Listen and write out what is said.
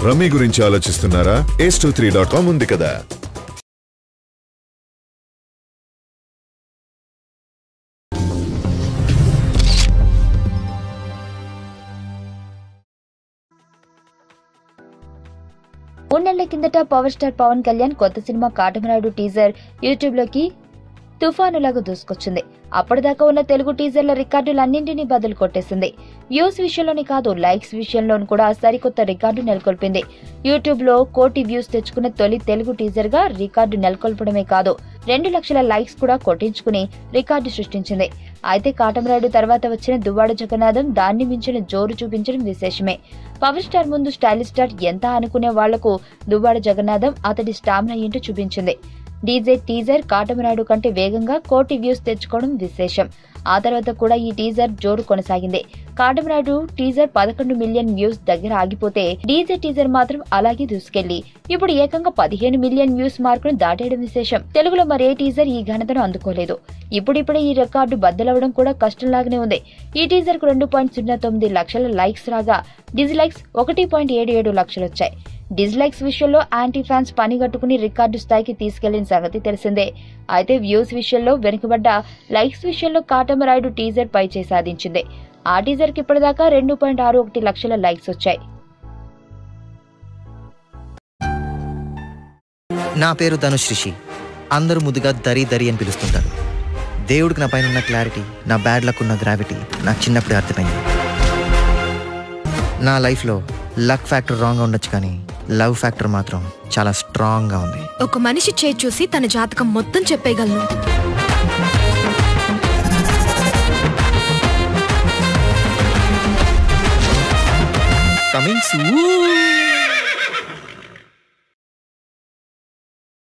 Rummy గురించి ఆలోచిస్తున్నారా? ace23.com ఉంది కదా. మూడేళ్ల కిందట పవర్ స్టార్ పవన్ కళ్యాణ్ కొత్త సినిమా కాటమరాయుడు టీజర్ యూట్యూబ్ లోకి తుఫానులాగా దూసుకొచ్చింది. అప్పటిదాకా ఉన్న తెలుగు టీజర్ల రికార్డులన్నింటినీ బదులు కొట్టేసింది. వ్యూస్ విషయంలోనే కాదు, లైక్స్ విషయంలోనూ కూడా సరికొత్త రికార్డు నెలకొల్పింది. యూట్యూబ్ లో 1 కోటి వ్యూస్ తెచ్చుకున్న తొలి తెలుగు టీజర్ గా రికార్డు నెలకొల్పడమే కాదు, 2 లక్షల లైక్స్ కూడా కొట్టించుకుని రికార్డు సృష్టించింది. అయితే కాటమరాయుడు తర్వాత వచ్చిన దువ్వాడ జగన్నాథం దాన్ని మించిన జోరు చూపించడం విశేషమే. పవర్ స్టార్ ముందు స్టైలిష్ స్టార్ ఎంత అనుకునే వాళ్లకు దువ్వాడ జగన్నాథం అతడి స్టామినా ఏంటో చూపించింది. డీజే టీజర్ కాటమరాయుడు కంటే వేగంగా 1 కోటి వ్యూస్ తెచ్చుకోవడం విశేషం. ఆ తర్వాత కూడా ఈ టీజర్ జోరు కొనసాగింది. కాటమరాయుడు టీజర్ 11 మిలియన్ వ్యూస్ దగ్గర ఆగిపోతే డీజే టీజర్ మాత్రం అలాగే దూసుకెళ్లి ఇప్పుడు ఏకంగా 15 మిలియన్ వ్యూస్ మార్కును దాటేయడం విశేషం. తెలుగులో మరే టీజర్ ఈ ఘనతను అందుకోలేదు. ఇప్పుడిప్పుడే ఈ రికార్డు బద్దలవడం కూడా కష్టంలాగానే ఉంది. ఈ టీజర్ కు 2.09 లక్షల లైక్స్ రాగా డిజ్లైక్స్ 1.77 లక్షలు వచ్చాయి. డిజ్లైక్స్ విషయంలో యాంటీ ఫ్యాన్స్ పనిగట్టుకుని రికార్డు స్థాయికి తీసుకెళ్లిన సంగతి తెలిసిందే. అయితే వ్యూస్ విషయంలో వెనుకబడ్డ, లైక్స్ విషయంలో కాటమరాయుడు టీజర్ పైచేయి సాధించింది. ఆ టీజర్ కి ఇప్పటిదాకా 2.61 లక్షల లైక్స్ వచ్చాయి. నా పేరు ధనుష్ రిషి. అందరూ ముద్దుగా దరి దరి అని పిలుస్తుంటారు. దేవుడికి నా పైన ఉన్న క్లారిటీ, నా బ్యాడ్ లక్ ఉన్న గ్రావిటీ నాకు చిన్నప్పుడే అర్థమైంది. నా లైఫ్లో లక్ ఫ్యాక్టర్ రాంగ్గా ఉండొచ్చు, కానీ లవ్ ఫ్యాక్టర్ మాత్రం చాలా స్ట్రాంగ్గా ఉంది. ఒక మనిషి చేయి చూసి తన జాతకం మొత్తం చెప్పేయగలను. Coming soon.